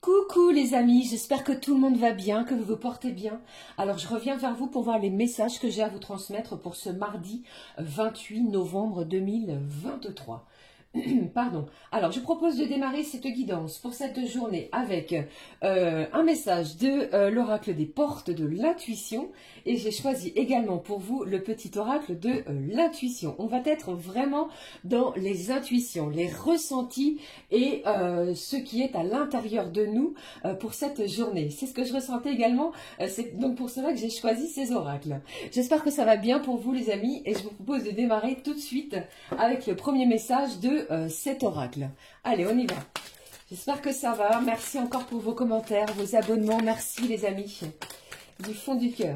Coucou les amis, j'espère que tout le monde va bien, que vous vous portez bien. Alors je reviens vers vous pour voir les messages que j'ai à vous transmettre pour ce mardi 28 novembre 2023. Pardon. Alors je propose de démarrer cette guidance pour cette journée avec un message de l'oracle des portes de l'intuition et j'ai choisi également pour vous le petit oracle de l'intuition. On va être vraiment dans les intuitions, les ressentis et ce qui est à l'intérieur de nous pour cette journée. C'est ce que je ressentais également, c'est donc pour cela que j'ai choisi ces oracles. J'espère que ça va bien pour vous les amis et je vous propose de démarrer tout de suite avec le premier message de cet oracle. Allez, on y va. J'espère que ça va. Merci encore pour vos commentaires, vos abonnements. Merci les amis, du fond du cœur.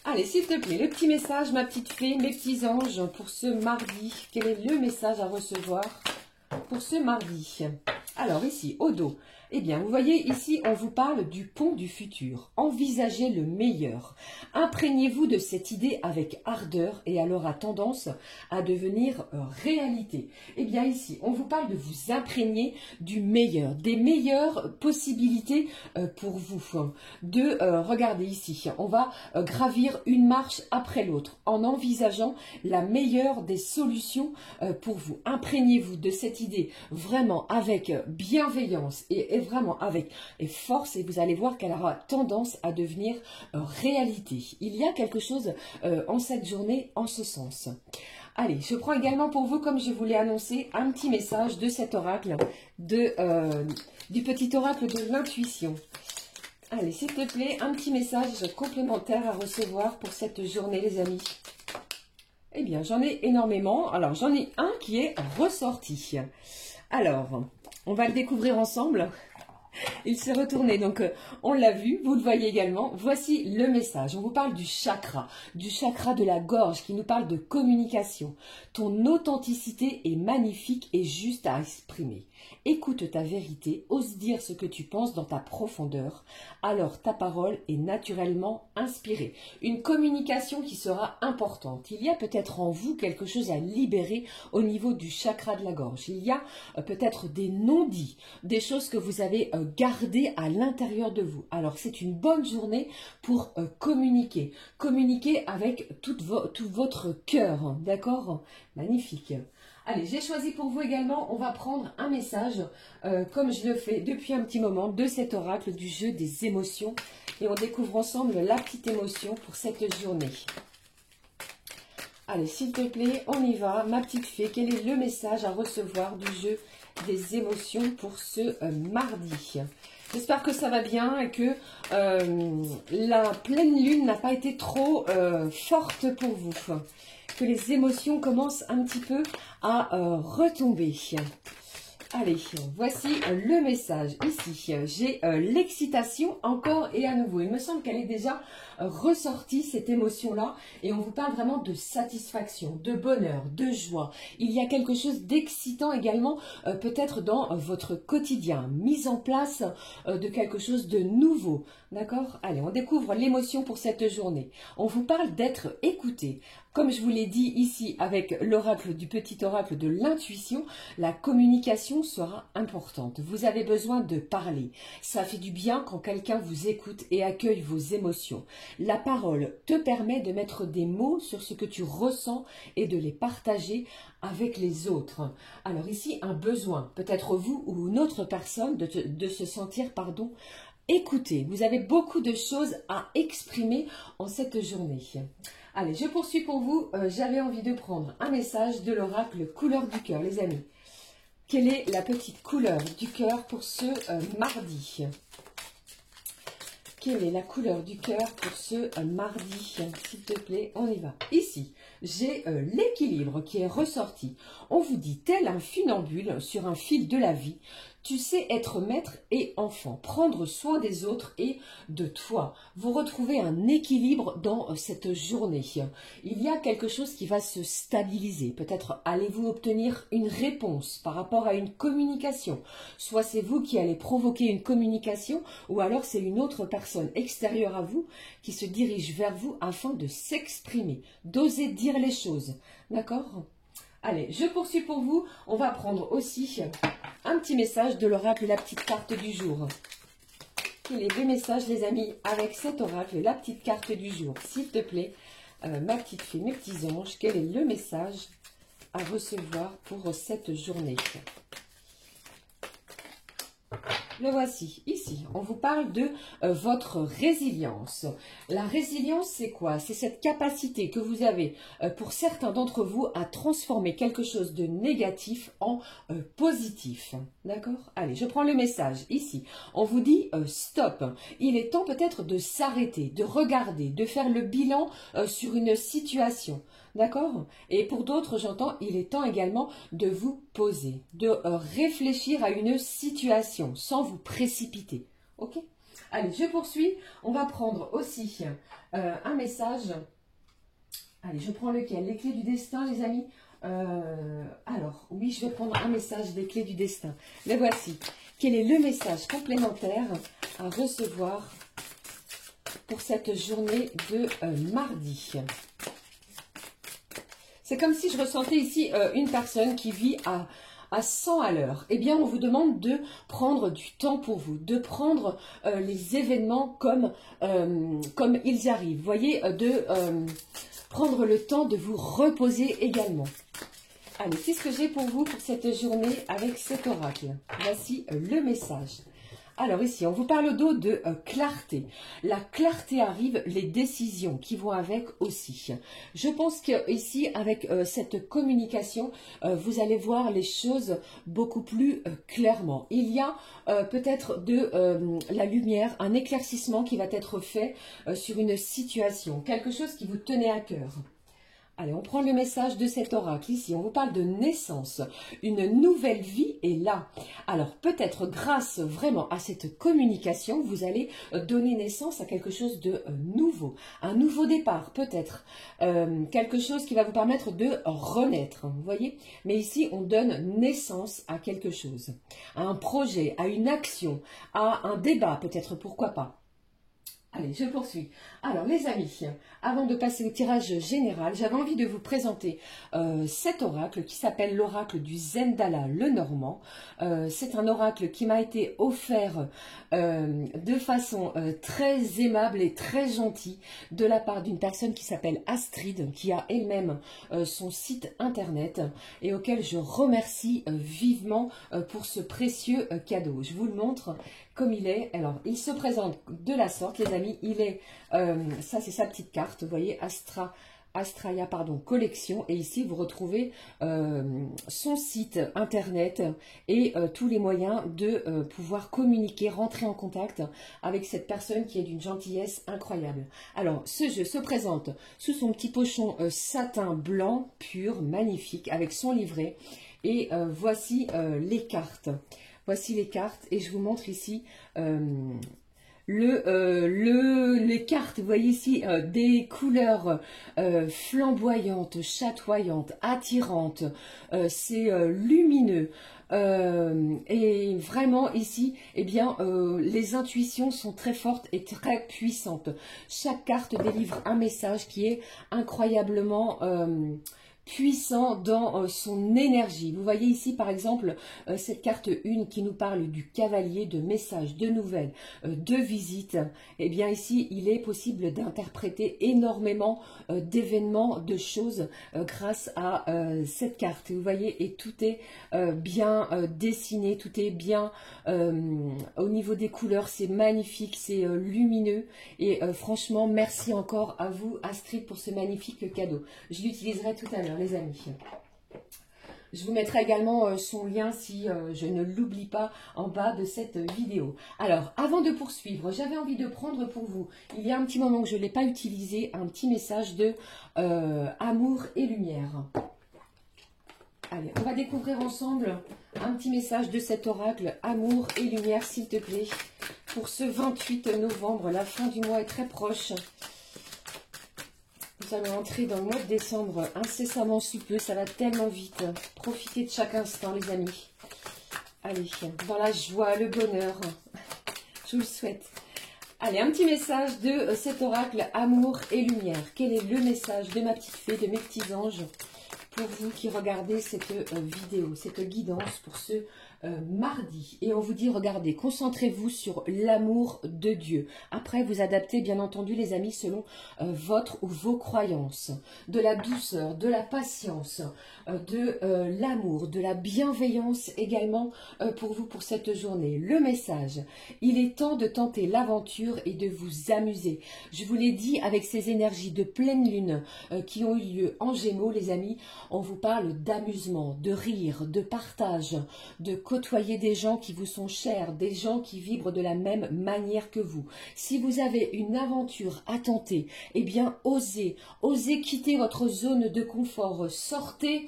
Allez, s'il te plaît, le petit message, ma petite fée, mes petits anges, pour ce mardi. Quel est le message à recevoir pour ce mardi? Alors ici, au dos, eh bien, vous voyez, ici, on vous parle du pont du futur. Envisagez le meilleur. Imprégnez-vous de cette idée avec ardeur et elle aura tendance à devenir réalité. Eh bien, ici, on vous parle de vous imprégner du meilleur, des meilleures possibilités pour vous. Regardez ici, on va gravir une marche après l'autre en envisageant la meilleure des solutions pour vous. Imprégnez-vous de cette idée vraiment avec bienveillance et vraiment avec force et vous allez voir qu'elle aura tendance à devenir réalité. Il y a quelque chose en cette journée en ce sens. Allez, je prends également pour vous, comme je vous l'ai annoncé, un petit message de cet oracle, du petit oracle de l'intuition. Allez, s'il te plaît, un petit message complémentaire à recevoir pour cette journée, les amis. Eh bien, j'en ai énormément. Alors, j'en ai un qui est ressorti. Alors, on va le découvrir ensemble. Il s'est retourné, donc on l'a vu, vous le voyez également. Voici le message. On vous parle du chakra de la gorge qui nous parle de communication. Ton authenticité est magnifique et juste à exprimer. Écoute ta vérité, ose dire ce que tu penses dans ta profondeur. Alors ta parole est naturellement inspirée. Une communication qui sera importante. Il y a peut-être en vous quelque chose à libérer au niveau du chakra de la gorge. Il y a peut-être des non-dits, des choses que vous avez gardées à l'intérieur de vous. Alors c'est une bonne journée pour communiquer. Communiquer avec tout votre cœur, d'accord? Magnifique. Allez, j'ai choisi pour vous également, on va prendre un message, comme je le fais depuis un petit moment, de cet oracle du jeu des émotions. Et on découvre ensemble la petite émotion pour cette journée. Allez, s'il te plaît, on y va. Ma petite fée, quel est le message à recevoir du jeu des émotions pour ce mardi? J'espère que ça va bien et que la pleine lune n'a pas été trop forte pour vous. Que les émotions commencent un petit peu à retomber. Allez, voici le message. Ici, j'ai l'excitation encore et à nouveau. Il me semble qu'elle est déjà ressortie, cette émotion-là. Et on vous parle vraiment de satisfaction, de bonheur, de joie. Il y a quelque chose d'excitant également, peut-être dans votre quotidien. Mise en place de quelque chose de nouveau. D'accord? Allez, on découvre l'émotion pour cette journée. On vous parle d'être écouté. Comme je vous l'ai dit ici avec l'oracle du petit oracle de l'intuition, la communication sera importante. Vous avez besoin de parler. Ça fait du bien quand quelqu'un vous écoute et accueille vos émotions. La parole te permet de mettre des mots sur ce que tu ressens et de les partager avec les autres. Alors ici, un besoin, peut-être vous ou une autre personne, de se sentir, écoutez. Vous avez beaucoup de choses à exprimer en cette journée. Allez, je poursuis pour vous. J'avais envie de prendre un message de l'oracle couleur du cœur, les amis. Quelle est la petite couleur du cœur pour ce mardi? Quelle est la couleur du cœur pour ce mardi? S'il te plaît, on y va. Ici, j'ai l'équilibre qui est ressorti. On vous dit, tel un funambule sur un fil de la vie, tu sais être maître et enfant, prendre soin des autres et de toi. Vous retrouvez un équilibre dans cette journée. Il y a quelque chose qui va se stabiliser. Peut-être allez-vous obtenir une réponse par rapport à une communication. Soit c'est vous qui allez provoquer une communication ou alors c'est une autre personne extérieure à vous qui se dirige vers vous afin de s'exprimer, d'oser dire les choses. D'accord ? Allez, je poursuis pour vous. On va prendre aussi un petit message de l'oracle, la petite carte du jour. Quel est le message, les amis, avec cet oracle, la petite carte du jour, s'il te plaît, ma petite fée, mes petits anges, quel est le message à recevoir pour cette journée? Le voici, ici. On vous parle de votre résilience. La résilience, c'est quoi? C'est cette capacité que vous avez, pour certains d'entre vous, à transformer quelque chose de négatif en positif. D'accord? Allez, je prends le message. Ici, on vous dit stop. Il est temps peut-être de s'arrêter, de regarder, de faire le bilan sur une situation. D'accord? Et pour d'autres, j'entends, il est temps également de vous poser, de réfléchir à une situation sans vous précipiter. Ok? Allez, je poursuis. On va prendre aussi un message. Allez, je prends lequel? Les clés du destin, les amis. Alors, oui, je vais prendre un message des clés du destin. Le voici. Quel est le message complémentaire à recevoir pour cette journée de mardi? C'est comme si je ressentais ici une personne qui vit à 100 à l'heure. Eh bien, on vous demande de prendre du temps pour vous, de prendre les événements comme ils arrivent. Vous voyez, de prendre le temps de vous reposer également. Allez, c'est ce que j'ai pour vous pour cette journée avec cet oracle. Voici le message. Alors ici, on vous parle d'eau de clarté. La clarté arrive, les décisions qui vont avec aussi. Je pense qu'ici, avec cette communication, vous allez voir les choses beaucoup plus clairement. Il y a peut-être de la lumière, un éclaircissement qui va être fait sur une situation, quelque chose qui vous tenait à cœur. Allez, on prend le message de cet oracle ici. On vous parle de naissance. Une nouvelle vie est là. Alors, peut-être grâce vraiment à cette communication, vous allez donner naissance à quelque chose de nouveau. Un nouveau départ, peut-être. Quelque chose qui va vous permettre de renaître. Vous voyez? Mais ici, on donne naissance à quelque chose. À un projet, à une action, à un débat, peut-être, pourquoi pas. Allez, je poursuis. Alors, les amis, avant de passer au tirage général, j'avais envie de vous présenter cet oracle qui s'appelle l'oracle du Zendala le Normand. C'est un oracle qui m'a été offert de façon très aimable et très gentille de la part d'une personne qui s'appelle Astrid, qui a elle-même son site internet et auquel je remercie vivement pour ce précieux cadeau. Je vous le montre comme il est. Alors, il se présente de la sorte, les amis. Il est, ça c'est sa petite carte, vous voyez, Astraya, pardon, collection. Et ici, vous retrouvez son site internet et tous les moyens de pouvoir communiquer, rentrer en contact avec cette personne qui est d'une gentillesse incroyable. Alors, ce jeu se présente sous son petit pochon satin blanc, pur, magnifique, avec son livret. Et voici les cartes. Voici les cartes et je vous montre ici les cartes. Vous voyez ici des couleurs flamboyantes, chatoyantes, attirantes. C'est lumineux. Et vraiment ici, eh bien, les intuitions sont très fortes et très puissantes. Chaque carte délivre un message qui est incroyablement puissant dans son énergie. Vous voyez ici par exemple cette carte 1 qui nous parle du cavalier, de messages, de nouvelles, de visites. Et bien ici il est possible d'interpréter énormément d'événements, de choses grâce à cette carte. Vous voyez, et tout est bien dessiné, tout est bien au niveau des couleurs, c'est magnifique, c'est lumineux et franchement merci encore à vous Astrid pour ce magnifique cadeau. Je l'utiliserai tout à l'heure les amis. Je vous mettrai également son lien si je ne l'oublie pas en bas de cette vidéo. Alors, avant de poursuivre, j'avais envie de prendre pour vous, il y a un petit moment que je ne l'ai pas utilisé, un petit message de amour et lumière. Allez, on va découvrir ensemble un petit message de cet oracle amour et lumière, s'il te plaît, pour ce 28 novembre. La fin du mois est très proche. Nous allons entrer dans le mois de décembre incessamment sous peu, ça va tellement vite. Profitez de chaque instant, les amis. Allez, dans la joie, le bonheur, je vous le souhaite. Allez, un petit message de cet oracle amour et lumière. Quel est le message de ma petite fée, de mes petits anges, pour vous qui regardez cette vidéo, cette guidance pour ce mardi. Et on vous dit, regardez, concentrez-vous sur l'amour de Dieu. Après, vous adaptez, bien entendu, les amis, selon votre ou vos croyances. De la douceur, de la patience, de l'amour, de la bienveillance également pour vous, pour cette journée. Le message, il est temps de tenter l'aventure et de vous amuser. Je vous l'ai dit, avec ces énergies de pleine lune qui ont eu lieu en Gémeaux, les amis, on vous parle d'amusement, de rire, de partage, de côtoyer des gens qui vous sont chers, des gens qui vibrent de la même manière que vous. Si vous avez une aventure à tenter, eh bien osez quitter votre zone de confort, sortez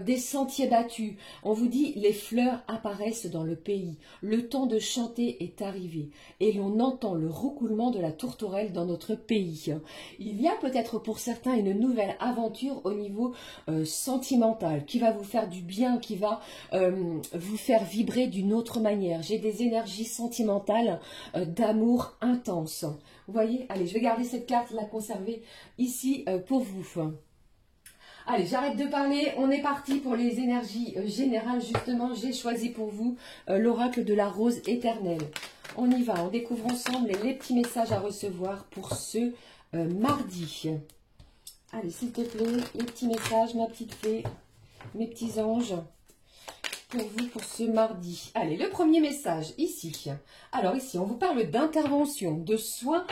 des sentiers battus. On vous dit, les fleurs apparaissent dans le pays. Le temps de chanter est arrivé. Et l'on entend le roucoulement de la tourterelle dans notre pays. Il y a peut-être pour certains une nouvelle aventure au niveau sentimental qui va vous faire du bien, qui va vous faire vibrer d'une autre manière. J'ai des énergies sentimentales d'amour intense. Vous voyez? Allez, je vais garder cette carte, la conserver ici pour vous. Allez, j'arrête de parler, on est parti pour les énergies générales. Justement, j'ai choisi pour vous l'oracle de la rose éternelle. On y va, on découvre ensemble les petits messages à recevoir pour ce mardi. Allez, s'il te plaît, les petits messages, ma petite fée, mes petits anges, pour vous pour ce mardi. Allez, le premier message ici. Alors ici, on vous parle d'intervention, de soins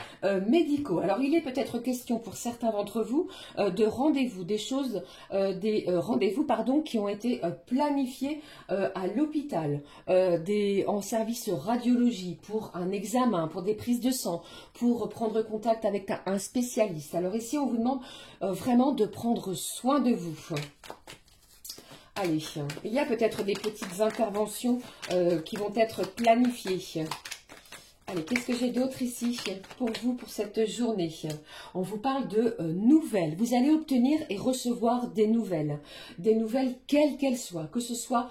médicaux. Alors il est peut-être question pour certains d'entre vous de rendez-vous, des choses, des rendez-vous pardon, qui ont été planifiés à l'hôpital, en service radiologie, pour un examen, pour des prises de sang, pour prendre contact avec un spécialiste. Alors ici, on vous demande vraiment de prendre soin de vous. Allez, il y a peut-être des petites interventions qui vont être planifiées. Allez, qu'est-ce que j'ai d'autre ici pour vous, pour cette journée? On vous parle de nouvelles. Vous allez obtenir et recevoir des nouvelles quelles qu'elles soient, que ce soit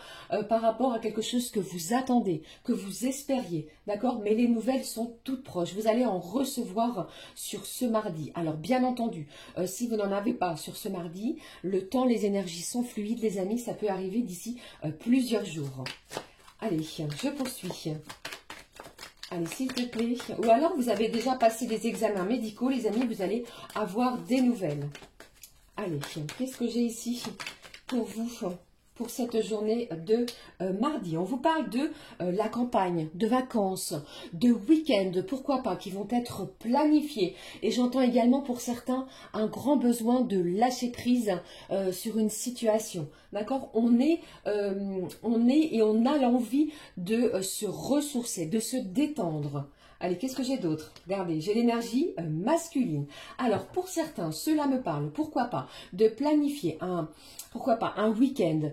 par rapport à quelque chose que vous attendez, que vous espériez, d'accord? Mais les nouvelles sont toutes proches. Vous allez en recevoir sur ce mardi. Alors, bien entendu, si vous n'en avez pas sur ce mardi, le temps, les énergies sont fluides, les amis, ça peut arriver d'ici plusieurs jours. Allez, je poursuis. Allez, s'il te plaît. Ou alors, vous avez déjà passé des examens médicaux, les amis, vous allez avoir des nouvelles. Allez, qu'est-ce que j'ai ici pour vous, pour cette journée de mardi? On vous parle de la campagne, de vacances, de week-end, pourquoi pas, qui vont être planifiés. Et j'entends également pour certains un grand besoin de lâcher prise sur une situation. D'accord? On est et on a l'envie de se ressourcer, de se détendre. Allez, qu'est-ce que j'ai d'autre? Regardez, j'ai l'énergie masculine. Alors, pour certains, cela me parle, pourquoi pas, de planifier un week-end,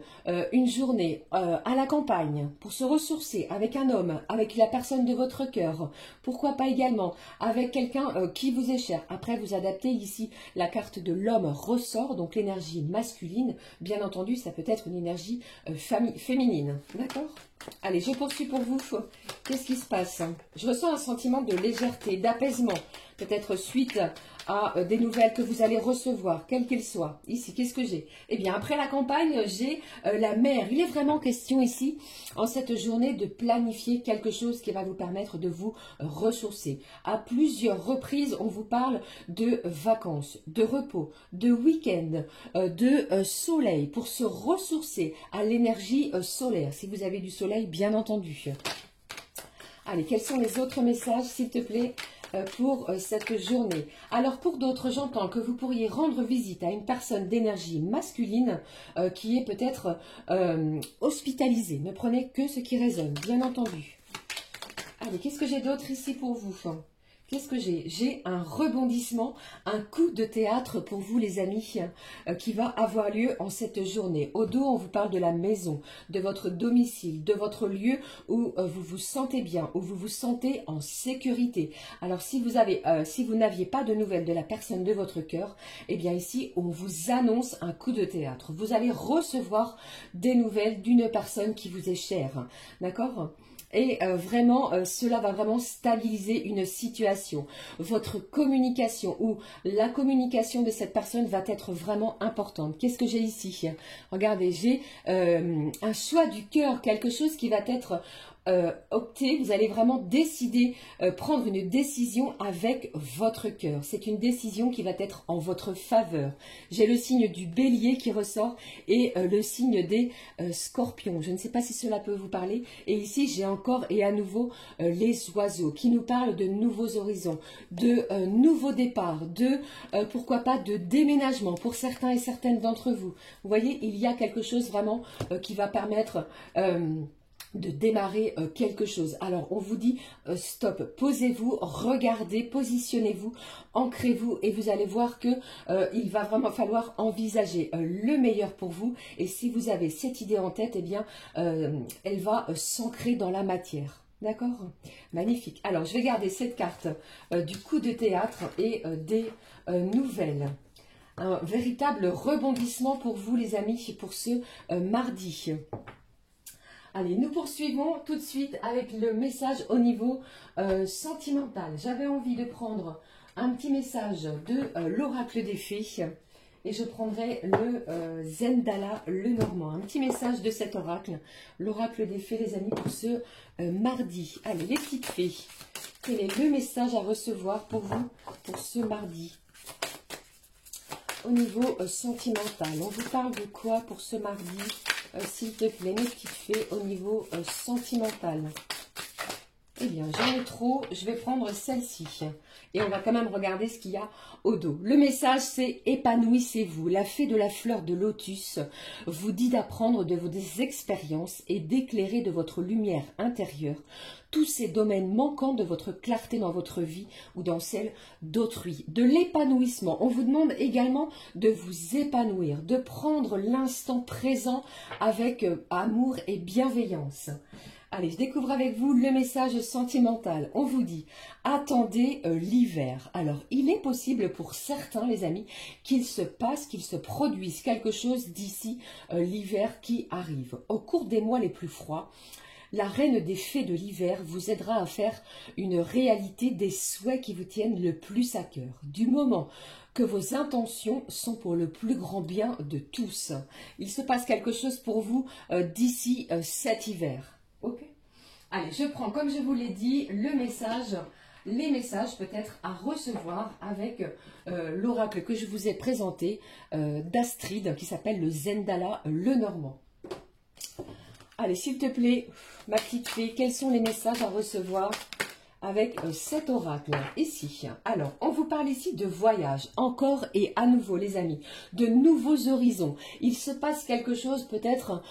une journée à la campagne, pour se ressourcer avec un homme, avec la personne de votre cœur. Pourquoi pas également avec quelqu'un qui vous est cher. Après, vous adaptez ici, la carte de l'homme ressort, donc l'énergie masculine. Bien entendu, ça peut être une énergie féminine. D'accord? Allez, je poursuis pour vous. Qu'est-ce qui se passe? Je ressens un sentiment de légèreté, d'apaisement, peut-être suite à des nouvelles que vous allez recevoir, quelles qu'elles soient. Ici, qu'est-ce que j'ai? Eh bien, après la campagne, j'ai la mer. Il est vraiment question ici, en cette journée, de planifier quelque chose qui va vous permettre de vous ressourcer. À plusieurs reprises, on vous parle de vacances, de repos, de week-end, de soleil, pour se ressourcer à l'énergie solaire. Si vous avez du soleil, bien entendu. Allez, quels sont les autres messages, s'il te plaît, pour cette journée? Alors, pour d'autres, j'entends que vous pourriez rendre visite à une personne d'énergie masculine qui est peut-être hospitalisée. Ne prenez que ce qui résonne, bien entendu. Allez, qu'est-ce que j'ai d'autre ici pour vous? Qu'est-ce que j'ai? J'ai un rebondissement, un coup de théâtre pour vous les amis qui va avoir lieu en cette journée. Au dos, on vous parle de la maison, de votre domicile, de votre lieu où vous vous sentez bien, où vous vous sentez en sécurité. Alors si vous n'aviez pas de nouvelles de la personne de votre cœur, eh bien ici, on vous annonce un coup de théâtre. Vous allez recevoir des nouvelles d'une personne qui vous est chère. D'accord ? Et vraiment, cela va vraiment stabiliser une situation. Votre communication ou la communication de cette personne va être vraiment importante. Qu'est-ce que j'ai ici? Regardez, j'ai un choix du cœur, quelque chose qui va être opté, vous allez vraiment décider, prendre une décision avec votre cœur. C'est une décision qui va être en votre faveur. J'ai le signe du bélier qui ressort et le signe des scorpions. Je ne sais pas si cela peut vous parler. Et ici, j'ai encore et à nouveau les oiseaux qui nous parlent de nouveaux horizons, de nouveaux départs, de pourquoi pas de déménagement pour certains et certaines d'entre vous. Vous voyez, il y a quelque chose vraiment qui va permettre de démarrer quelque chose. Alors, on vous dit stop, posez-vous, regardez, positionnez-vous, ancrez-vous et vous allez voir que il va vraiment falloir envisager le meilleur pour vous. Et si vous avez cette idée en tête, eh bien, elle va s'ancrer dans la matière. D'accord? Magnifique. Alors, je vais garder cette carte du coup de théâtre et des nouvelles. Un véritable rebondissement pour vous, les amis, pour ce mardi. Allez, nous poursuivons tout de suite avec le message au niveau sentimental. J'avais envie de prendre un petit message de l'oracle des fées et je prendrai le Zendala, le Normand. Un petit message de cet oracle, l'oracle des fées, les amis, pour ce mardi. Allez, les petites fées, quel est le message à recevoir pour vous pour ce mardi? Au niveau sentimental, on vous parle de quoi pour ce mardi? S'il te plaît, mes petites fées, au niveau sentimental. Eh bien, j'en ai trop, je vais prendre celle-ci. Et on va quand même regarder ce qu'il y a au dos. Le message, c'est épanouissez-vous. La fée de la fleur de lotus vous dit d'apprendre de vos expériences et d'éclairer de votre lumière intérieure tous ces domaines manquants de votre clarté dans votre vie ou dans celle d'autrui. De l'épanouissement. On vous demande également de vous épanouir, de prendre l'instant présent avec amour et bienveillance. Allez, je découvre avec vous le message sentimental. On vous dit, attendez l'hiver. Alors, il est possible pour certains, les amis, qu'il se passe, qu'il se produise quelque chose d'ici l'hiver qui arrive. Au cours des mois les plus froids, la reine des fées de l'hiver vous aidera à faire une réalité des souhaits qui vous tiennent le plus à cœur. Du moment que vos intentions sont pour le plus grand bien de tous. Il se passe quelque chose pour vous d'ici cet hiver. Ok. Allez, je prends, comme je vous l'ai dit, le message, les messages peut-être à recevoir avec l'oracle que je vous ai présenté d'Astrid, qui s'appelle le Zendala, le Normand. Allez, s'il te plaît, ma petite fée, quels sont les messages à recevoir avec cet oracle ici? Alors, on vous parle ici de voyage, encore et à nouveau, les amis, de nouveaux horizons. Il se passe quelque chose peut-être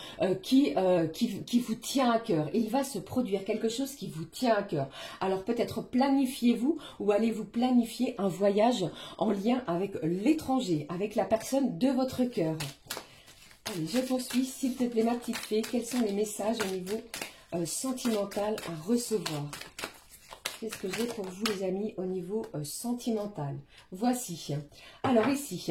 qui vous tient à cœur. Il va se produire quelque chose qui vous tient à cœur. Alors, peut-être planifiez-vous ou allez-vous planifier un voyage en lien avec l'étranger, avec la personne de votre cœur. Allez, je poursuis, s'il te plaît, ma petite fée. Quels sont les messages au niveau sentimental à recevoir? Qu'est-ce que j'ai pour vous, les amis, au niveau sentimental? Voici. Alors ici,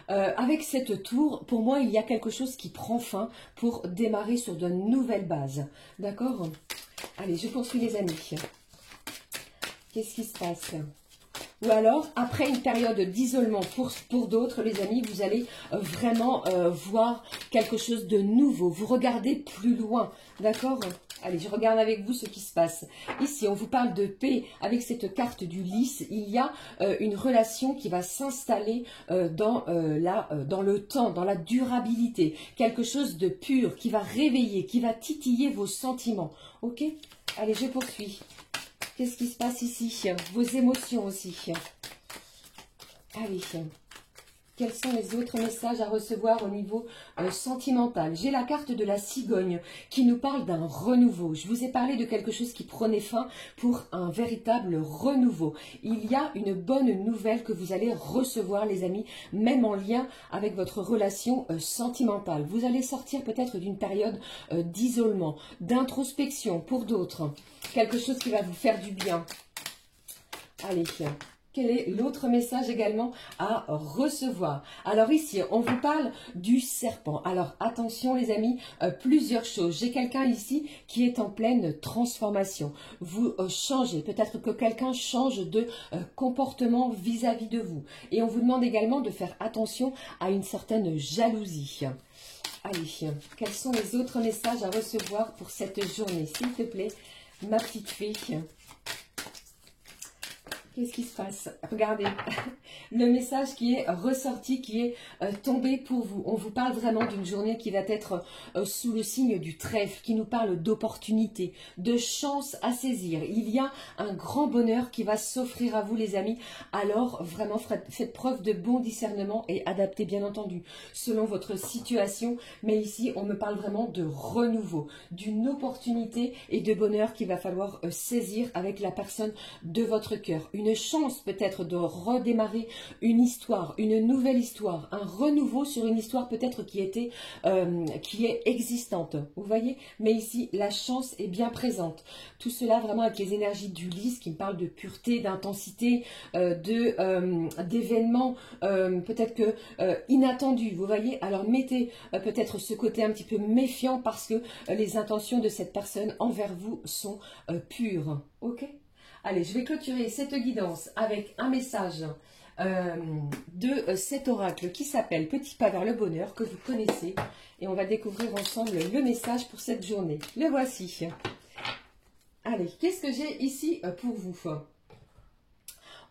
avec cette tour, pour moi, il y a quelque chose qui prend fin pour démarrer sur de nouvelles bases. D'accord? Allez, je poursuis, les amis. Qu'est-ce qui se passe? Ou alors, après une période d'isolement pour d'autres, les amis, vous allez vraiment voir quelque chose de nouveau. Vous regardez plus loin, d'accord? Allez, je regarde avec vous ce qui se passe. Ici, on vous parle de paix avec cette carte du lys. Il y a une relation qui va s'installer dans le temps, dans la durabilité. Quelque chose de pur qui va réveiller, qui va titiller vos sentiments. Ok? Allez, je poursuis. Qu'est-ce qui se passe ici? Vos émotions aussi. Allez, quels sont les autres messages à recevoir au niveau sentimental? J'ai la carte de la cigogne qui nous parle d'un renouveau. Je vous ai parlé de quelque chose qui prenait fin pour un véritable renouveau. Il y a une bonne nouvelle que vous allez recevoir, les amis, même en lien avec votre relation sentimentale. Vous allez sortir peut-être d'une période d'isolement, d'introspection pour d'autres. Quelque chose qui va vous faire du bien. Allez, Quel est l'autre message également à recevoir? Alors ici, on vous parle du serpent. Alors attention les amis, plusieurs choses. J'ai quelqu'un ici qui est en pleine transformation. Vous changez, peut-être que quelqu'un change de comportement vis-à-vis de vous. Et on vous demande également de faire attention à une certaine jalousie. Allez, quels sont les autres messages à recevoir pour cette journée? S'il te plaît, ma petite fée. Qu'est-ce qui se passe? Regardez, le message qui est ressorti, qui est tombé pour vous. On vous parle vraiment d'une journée qui va être sous le signe du trèfle, qui nous parle d'opportunités, de chances à saisir. Il y a un grand bonheur qui va s'offrir à vous les amis. Alors vraiment faites preuve de bon discernement et adaptez bien entendu selon votre situation. Mais ici on me parle vraiment de renouveau, d'une opportunité et de bonheur qu'il va falloir saisir avec la personne de votre cœur. Une chance peut-être de redémarrer une histoire, une nouvelle histoire, un renouveau sur une histoire peut-être qui est existante, vous voyez. Mais ici la chance est bien présente. Tout cela vraiment avec les énergies du lys qui me parlent de pureté, d'intensité, d'événements peut-être que inattendus, vous voyez. Alors mettez peut-être ce côté un petit peu méfiant parce que les intentions de cette personne envers vous sont pures, ok. Allez, je vais clôturer cette guidance avec un message de cet oracle qui s'appelle Petit pas vers le bonheur, que vous connaissez. Et on va découvrir ensemble le message pour cette journée. Le voici. Allez, qu'est-ce que j'ai ici pour vous?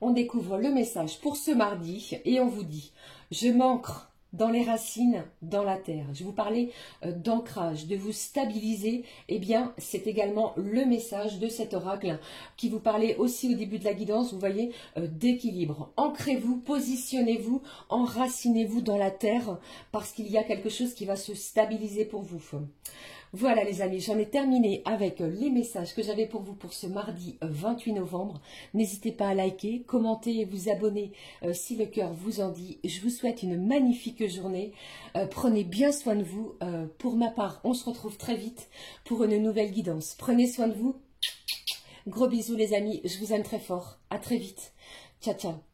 On découvre le message pour ce mardi et on vous dit « Je m'ancre dans les racines, dans la terre ». Je vous parlais d'ancrage, de vous stabiliser. Eh bien, c'est également le message de cet oracle qui vous parlait aussi au début de la guidance, vous voyez, d'équilibre. Ancrez-vous, positionnez-vous, enracinez-vous dans la terre parce qu'il y a quelque chose qui va se stabiliser pour vous. Voilà les amis, j'en ai terminé avec les messages que j'avais pour vous pour ce mardi 28 novembre. N'hésitez pas à liker, commenter et vous abonner si le cœur vous en dit. Je vous souhaite une magnifique journée. Prenez bien soin de vous. Pour ma part, on se retrouve très vite pour une nouvelle guidance. Prenez soin de vous. Gros bisous les amis, je vous aime très fort. À très vite. Ciao, ciao.